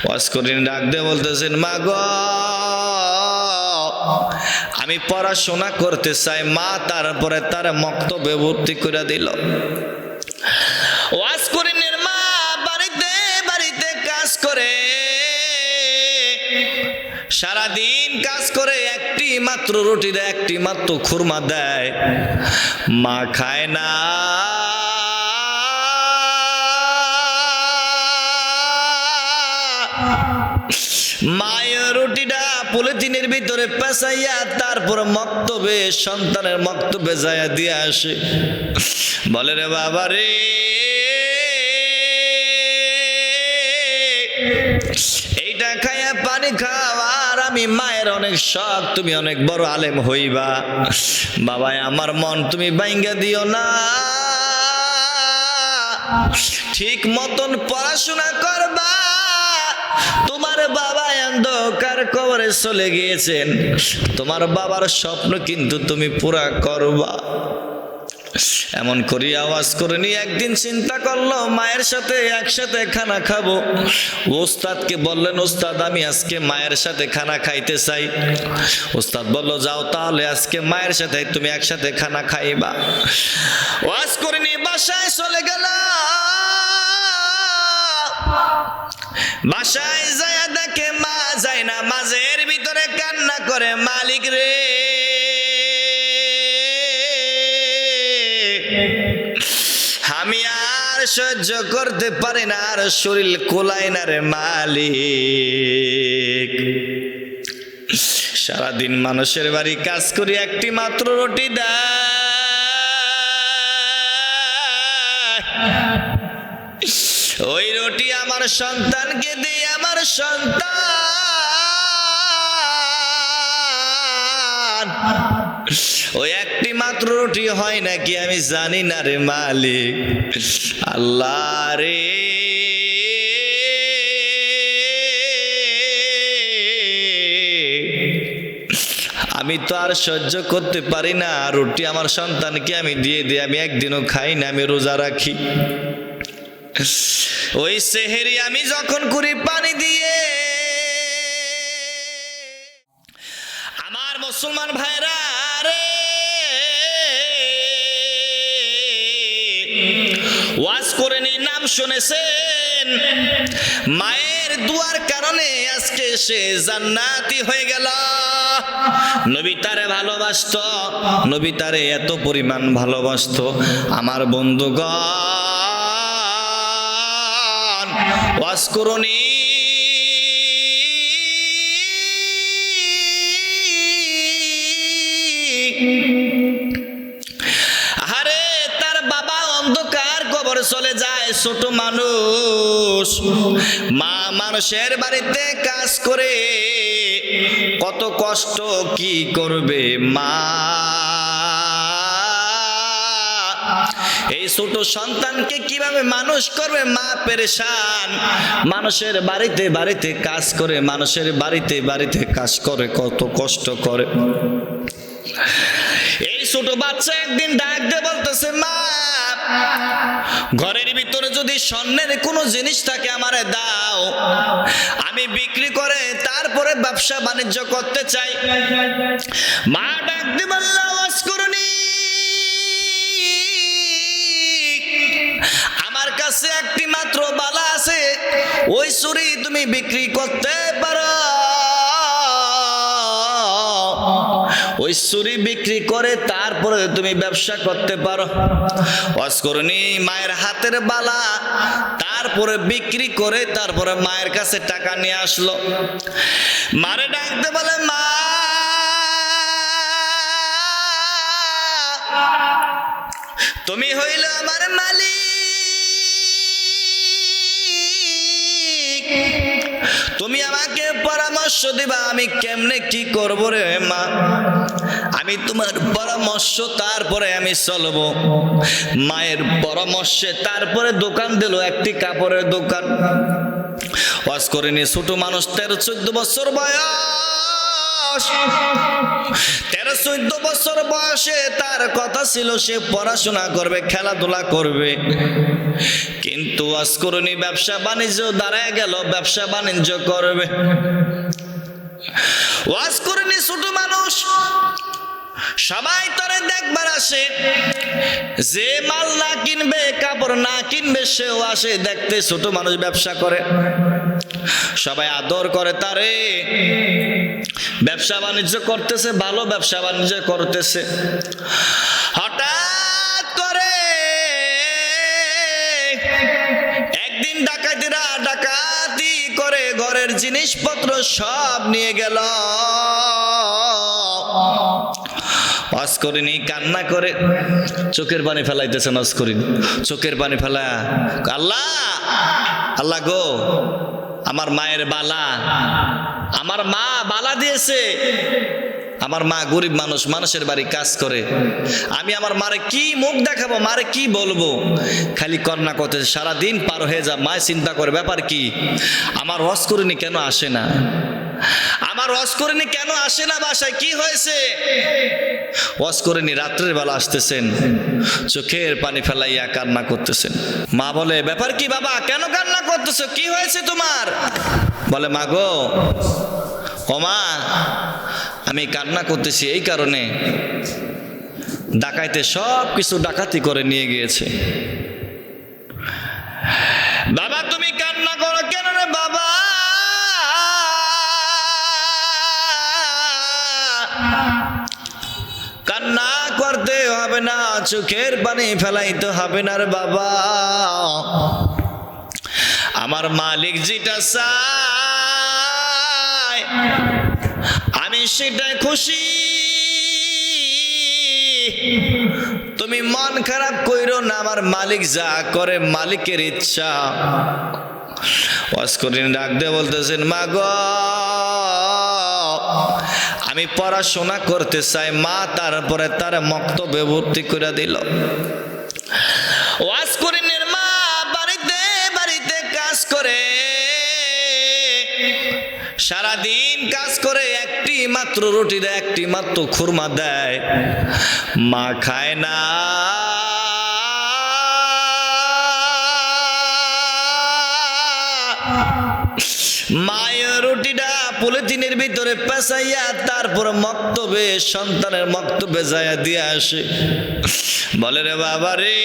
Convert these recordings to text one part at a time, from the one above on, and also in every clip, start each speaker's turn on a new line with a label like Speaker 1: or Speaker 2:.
Speaker 1: ওয়াজ করিনি ডাক দিয়ে বলতেছেন, মা গো আমি পড়াশোনা করতে চাই। মা তারপরে তার মক্তবে ভর্তি করে দিল। ওয়াজ করিনের মা বাড়িতে বাড়িতে কাজ করে, সারাদিন কাজ করে, একটি মাত্র রুটি দেয়, একটি মাত্র খুরমা দেয়, মা খায় না। মায়ের রুটিটা পলিথিনের ভিতরে পেঁচাইয়া তারপর মক্তবে, সন্তানের মক্তবে যাইয়া দিয়ে আসে। বলে, রে বাবা রে, এইটা খাইয়া পানি খাওয়া, আর আমি মায়ের অনেক শখ, তুমি অনেক বড় আলেম হইবা। বাবা আমার মন তুমি ভাঙ্গা দিও না, ঠিক মতন পড়াশোনা করবা। তোমার বাবা অন্ধকার কবরে চলে গিয়েছেন, তোমার বাবার স্বপ্ন কিন্তু তুমি পুরা করবা। এমন করি আওয়াজ করেনি। একদিন চিন্তা করলো মায়ের সাথে একসাথে খানা খাবো। ওস্তাদকে বললেন, ওস্তাদ আমি আজকে মায়ের সাথে খানা খাইতে চাই। ওস্তাদ বলল, যাও তাহলে আজকে মায়ের সাথে তুমি একসাথে খানা খাইবা। ওয়াজ করেনি, বাসায় চলে গেল। বাসায় যায় দেখে মা যায় না, মাঝের ভিতরে কান্না করে, মালিক রে আমি আর সহ্য করতে পারি না, আর শরীর কোলায় না রে মালিক। সারাদিন মানুষের বাড়ি কাজ করি, একটি মাত্র রুটি দেয়, ওই রুটি আমার সন্তানকে দিই। আমার সন্তান ওই একটি মাত্র রুটি হয় নাকি আমি জানি না রে মালিক। আল্লাহ রে, আমি তো আর সহ্য করতে পারি না, রুটি আমার সন্তানকে আমি দিয়ে দিই, আমি একদিনও খাই না, আমি রোজা রাখি। ওই সেহেরি আমি যখন করি পানি দিয়ে। আমার মুসলমান ভাইরা রে, ওয়াজ করে নি নাম শুনেছেন, মায়ের দুয়ার কারণে আজকে সে জান্নাতি হয়ে গেল। নবী তারে ভালোবাসতো, নবী তারে এত পরিমাণ ভালোবাসতো। আমার বন্ধুগণ ওয়াজ করুনি, আরে তার বাবা অন্ধকার কবরে চলে যায়, ছোট মানুষ, মা মানুষের বাড়িতে কাজ করে, কত কষ্ট কি করবে মা। এই ছোট সন্তানকে কিভাবে মানুষ করবে, মা পেরেশান। মানুষের বাড়িতে বাড়িতে কাজ করে, মানুষের বাড়িতে বাড়িতে কাজ করে, কত কষ্ট করে। এই ছোট বাচ্চা একদিন ডাক দিয়ে বলতেছে, মা ঘরের ভিতরে যদি স্বর্ণের কোনো জিনিস থাকে আমারে দাও, আমি বিক্রি করে তারপরে ব্যবসা বাণিজ্য করতে চাই। মা ডাক দিয়ে বলল, ওয়াজ করুনি, আমার কাছে একটি মাত্র বালা আছে, ওই ছুরি তুমি বিক্রি করতে পারো। ওই ছুরি বিক্রি করে তারপরে তুমি ব্যবসা করতে পারো। ওয়াজ করুনি, মায়ের হাতের বালা তারপরে বিক্রি করে তারপরে মায়ের কাছে টাকা নিয়ে আসলো। মারে ডাকতে বলে, মা তুমি হইল আমার মালিক, তুমি আমাকে পরামর্শ দিবা আমি কেমনে কি করবো রে মা। আমি তোমার পরামর্শ তারপরে আমি চলবো। মায়ের পরামর্শে তারপরে দোকান দিল, একটি কাপড়ের দোকান। ওয়াজ করেনি, ছোট মানুষ 13-14 বছর বয়স, বয়স, 13-14 বছর বয়সে তার কথা ছিল সে পড়াশোনা করবে, খেলাধুলা করবে, কিন্তু ওয়াজ করেনি, ব্যবসা বাণিজ্য দাঁড়ায় গেল, ব্যবসা বাণিজ্য করবে। ওয়াজ করেনি, ছোট মানুষ, সবাই তোরে দেখবার আসে, যে মাল না কিনবে, কাপড় না কিনবে, সেও আসে দেখতে। ছোট মানুষ ব্যবসা করে, সবাই আদর করে তারে, ব্যবসা বাণিজ্য করতেছে, ভালো ব্যবসা বাণিজ্য করতেছে। হঠাৎ করে একদিন ডাকাতেরা ডাকাতি করে ঘরের জিনিসপত্র সব নিয়ে গেল। ওয়াজ করিনি, কান্না করে চোখের পানি ফেলাইতেছে, ওয়াজ করিনি, চোখের পানি ফেলা, আল্লাহ আল্লাহ গো, আমার মায়ের বালা, আমার মা বালা দিয়েছে, আমার মা গরিব মানুষ, মানুষের বাড়ি কাজ করে, আমি আমার মারে কি মুখ দেখাবো, মারে কি বলবো, খালি কন্যা করতেছে, সারাদিন পার হয়ে যা। মায় চিন্তা করে ব্যাপার কি, আমার ওয়াজ করিনি কেন আসে না, আমার ওয়াজ করিনি কেন আসে না, বাসায় কি হয়েছে? ওয়াজ করিনি রাত্রের বেলা আসতেছেন, চোখের পানি ফেলাইয়া কান্না করতেছেন। মা বলে ব্যাপার কি বাবা, কেন কান্না করতেছো, কি হয়েছে তোমার? বলে মা গো, ও মা, আমি কান্না করতেছি এই কারণে, ডাকাইতে সব কিছু ডাকাতি করে নিয়ে গিয়েছে। বাবা তুমি কান্না করো কেন রে বাবা? কান্না করতে হবে না, চোখের পানি ফেলাইতে হবে না রে বাবা, আমার মালিক যেটা চায় আমি সেটাই খুশি, তুমি মন খারাপ কইরো না, আমার মালিক যা করে মালিকের ইচ্ছা। ওয়াজ করিনি ডাক দিয়ে বলতেছেন মা গো, আমি পড়াশোনা করতে চাই। মা তারপরে তার মক্তবে ভর্তি করে দিল। ওয়াজ করিনের মা বাড়িতে বাড়িতে কাজ করে, সারাদিন কাজ করে, একটি মাত্র রুটি দেয়, একটি মাত্র খুরমা দেয়, মা খায় না। মায়ের রুটিটা পলিথিনের ভিতরে পেঁচাইয়া তারপর মক্তবে, সন্তানের মক্তবে যাইয়া দিয়ে আসে। বলে রে বাবা রে,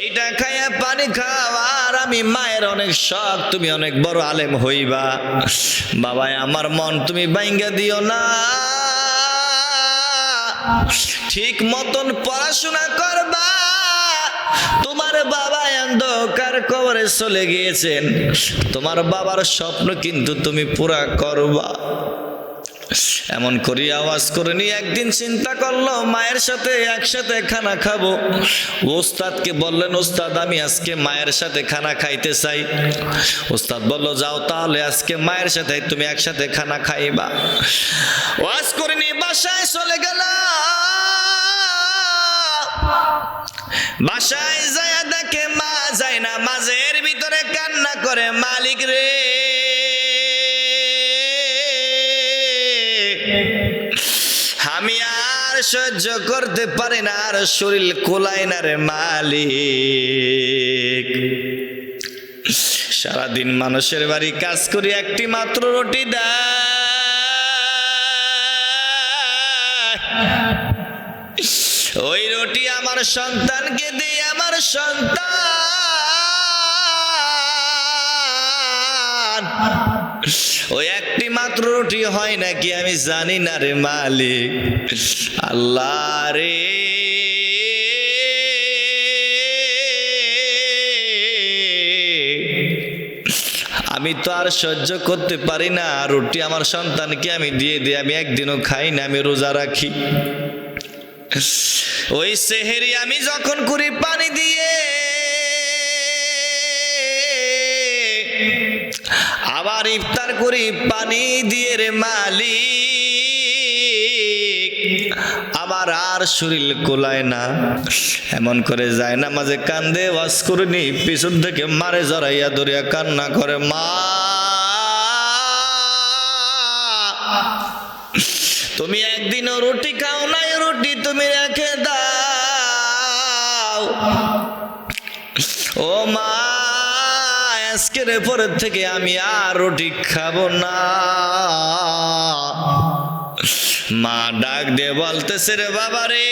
Speaker 1: এইটা খাইয়া পানি খাওয়া, আর আমি মায়ের অনেক শখ, তুমি অনেক বড় আলেম হইবা, বাবা আমার মন তুমি ভাঙ্গা দিও না, ঠিক মতন পড়াশোনা করবা, তোমার বাবা অন্ধকার কবরে চলে গিয়েছেন, তোমার বাবার স্বপ্ন কিন্তু তুমি পুরা করবা। এমন করি আওয়াজ করে নিয়ে একদিন চিন্তা করলো মায়ের সাথে একসাথে খানা খাবো। ওস্তাদকে বললেন ওস্তাদ আমি আজকে মায়ের সাথে খানা খাইতে চাই। ওস্তাদ বলল যাও তাহলে আজকে মায়ের সাথে তুমি একসাথে খানা খাইবা। আওয়াজ করে নিয়ে বাসায় চলে গেল। বাসায় যায় দেখে মা যায় না, মাঝের ভিতরে কান্না করে মালিক রে আমি আর সহ্য করতে পারি না, আর শরীর কোলায় না রে মালিক, সারাদিন মানুষের বাড়ি কাজ করি একটি মাত্র রুটি দেয়, ওই রুটি আমার সন্তানকে দিই, আমার সন্তান ওই একটি মাত্র রুটি হয় নাকি আমি জানি না রে মালিক। আল্লাহ রে আমি তো আর সহ্য করতে পারি না, রুটি আমার সন্তানকে আমি দিয়ে দিই, আমি একদিনও খাই না, আমি রোজা রাখি। ওই সেহেরি আমি যখন করি পানি দিয়ে, আবার ইফতার করি পানি দিয়ে রে মালিক, আমার বাবার আর শরীর কোলায় না, এমন করে যায় না মাঝে কান্দে। ওয়াজ করিনি পিছন থেকে মারে জড়াইয়া ধরিয়া কান্না করে, মা তুমি একদিনও রুটি খাও নাই, রুটি তুমি রেখে দাও। ও মা, আজকের পরের থেকে আমি আর রুটি খাবো না। মা ডাক দিয়ে বলতেছে, রে বাবা রে,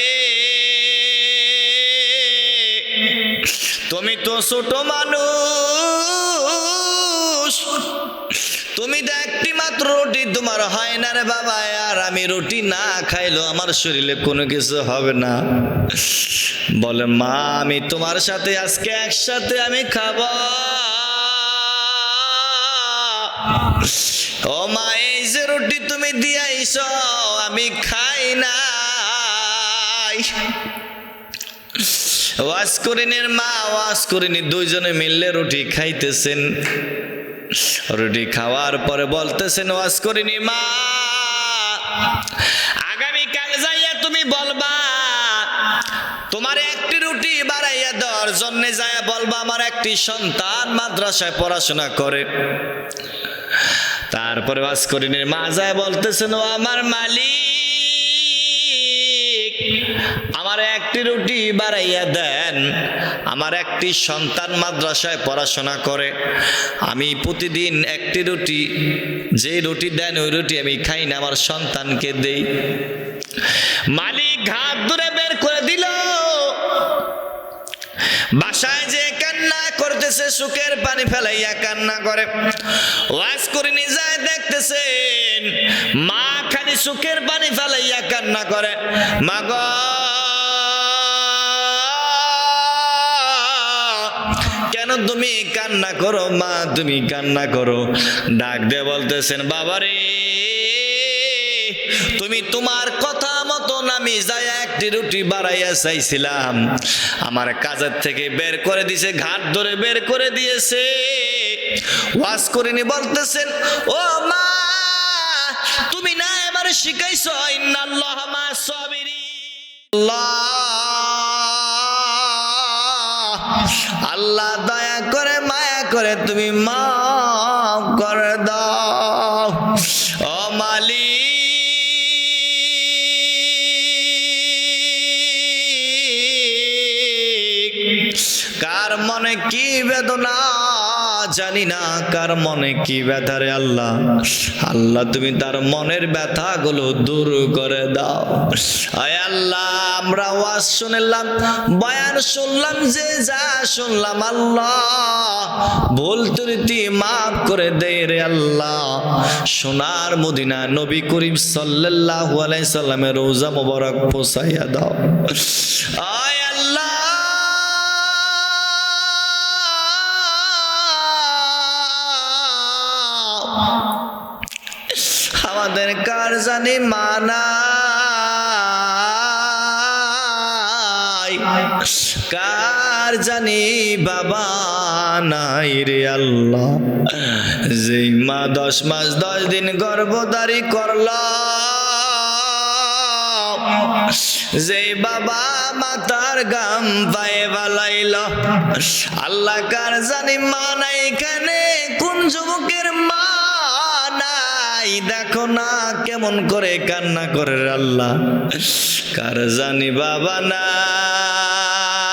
Speaker 1: তুমি তো ছোট মানুষ, তুমি তো একটি মাত্র রুটি তোমার হয় না রে বাবা। আর আমি রুটি না খাইলেও আমার শরীরে কোনো কিছু হবে না। বলে, মা আমি তোমার সাথে আজকে একসাথে আমি খাবো। ও মা, এই যে রুটি তুমি দিয়াইছ আমি খাই নাই। ওয়াজ করিনের মা ওয়াজ করিনি দুইজনে মিললে রুটি খাইতেছেন। রুটি খাওয়ার পরে বলতেছেন ওয়াজ করিনি, মা আগামীকাল যাইয়া তুমি বলবা তোমার একটি রুটি বাড়াইয়া দেওয়ার জন্য, যাইয়া বলবা আমার একটি সন্তান মাদ্রাসায় পড়াশোনা করে। তারপরে ওয়াজ করিনের মা যায় বলতেছেন, ও আমার মালিক, আমার একটি রুটি বাড়াইয়া দেন, আমার একটি সন্তান মাদ্রাসায় পড়াশোনা করে, আমি প্রতিদিন একটি রুটি, যে রুটি দেন ওই রুটি আমি খাই না, আমার সন্তানকে দেই। মালিক হাত ধরে বের করে দিল। বাসায় যে কান্না করতেছে, সুখের পানি ফেলাইয়া কান্না করে। ওয়াজ করে নিয়ে যায় দেখতেছেন মা খালি সুখের পানি ফেলাইয়া কান্না করে। মা গো, কেন তুমি কান্না করো মা, তুমি কান্না করো? ডাক দিয়ে বলতেছেন, বাবারে তুমি তোমার কথা মতন আমি যাই একটি রুটি বাড়াইয়া চাইছিলাম, আমার কাজের থেকে বের করে দিয়েছে, ঘাট ধরে বের করে দিয়েছে। ওয়াজ করিনি বলতেছেন, ও মা তুমি না এবারে শিখাইছো ইন্নাল্লাহা মা'আস সাবিরিন, আল্লাহ দয়া করে মায়া করে তুমি মাফ করে দাও। ও মালিক, কার মনে কি বেদনা জানি না, কার মনে কি ব্যথা রে আল্লাহ, আল্লাহ তুমি তার মনের ব্যথাগুলো দূর করে দাও। আয় আল্লাহ, আমরা ওয়াজ শুনলাম, বয়ান শুনলাম, যে যা শুনলাম আল্লাহ ভুল ত্রুটি মাফ করে দে রে আল্লাহ। সোনার মদিনা নবী করিম সাল্লাল্লাহু আলাইহি সাল্লামের রওজা মোবারক পৌঁছাইয়া দাও। আয় আল্লাহ, আমাদের কার জানি মানাই, কার জানি বাবা নাই রে আল্লাহ। যেই মা 10 মাস 10 দিন গর্ভধারী করলা, যেই বাবা মাতার গাম পায়ে বালাইল, আল্লাহ কার জানি মা নাই এখানে, কোন যুবকের মা নাই দেখো না কেমন করে কান্না করে আল্লাহ। কার জানি বাবা নাই,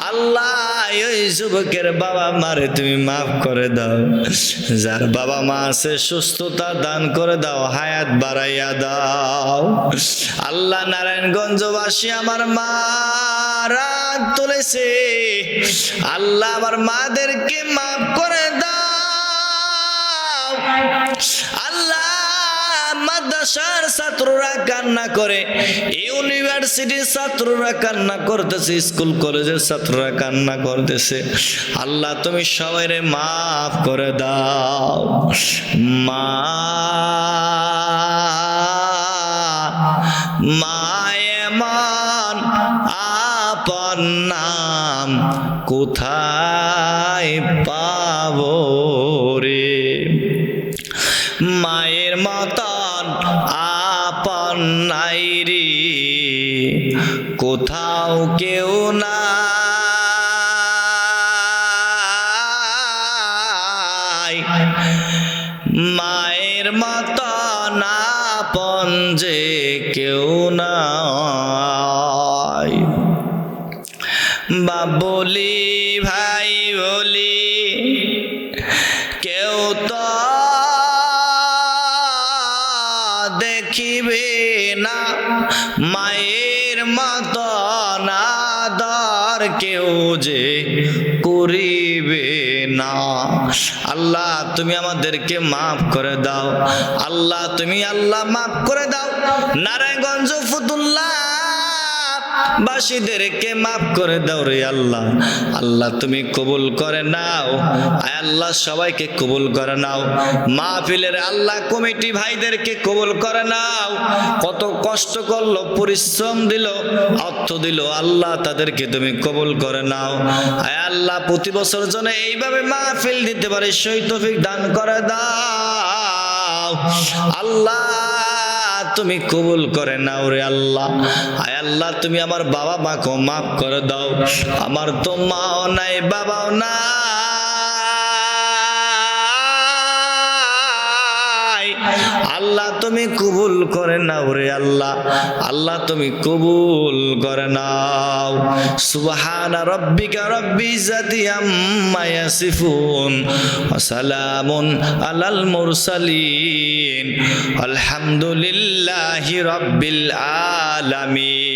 Speaker 1: আল্লাহ ওই যুবকের বাবা মারে তুমি মাফ করে দাও। যার বাবা মা আছে সুস্থতা দান করে দাও, হায়াত বাড়াইয়া দাও। আল্লাহ নারায়ণগঞ্জবাসী আমার মা রাত তুলেছে, আল্লাহ আমার মাদেরকে মাফ করে দাও। আল্লাহ মাদ্রাসার ছাত্ররা কান্না করে, ইউনিভার্সিটির ছাত্ররা কান্না করতেছে, স্কুল কলেজের ছাত্ররা কান্না করতেছে। আল্লাহ তুমি সবাইরে মাফ করে দাও। মা মায়েমান আপন নাম কোথায় পাবো রে, মায়ের মতন আপন কোথাও কেউ নাই, মায়ের মতো না পঞ্জে কেউ নাই। বাপ বলি ভাই বলি কেউ তো দেখিবে না, মায়ের মতো আদর কেউ যে করিবে না। আল্লাহ তুমি আমাদেরকে মাফ করে দাও, আল্লাহ তুমি আল্লাহ মাফ করে দাও। নারায়ণগঞ্জ ফুতুল্লাহ বাসীদেরকে মাফ করে দাও রে আল্লাহ। আল্লাহ তুমি কবুল করে নাও, আয় আল্লাহ সবাইকে কবুল করে নাও। মাহফিলের আল্লাহ কমিটি ভাইদেরকে কবুল করে নাও। কত কষ্ট করলো, পরিশ্রম দিল, অর্থ দিল, আল্লাহ তাদেরকে তুমি কবুল করে নাও। আয় আল্লাহ প্রতি বছর জন্য এইভাবে মাহফিল দিতে পারে সেই তৌফিক দান করে দাও। আল্লাহ তুমি কবুল করে নাও রে আল্লাহ। আয় আল্লাহ তুমি আমার বাবা মাকে মাফ করে দাও। আমার তো মাও নাই বাবাও নাই, আল্লাহ তুমি কবুল করে নাও রে আল্লাহ। আল্লাহ তুমি কবুল করে নাও। সুবহানা রাব্বিকা রাব্বিল ইজ্জাতি আম্মা ইয়াসিফুন ওয়া সালামুন আলাল মুরসালিন আলহামদুলিল্লাহি রাব্বিল আলামিন।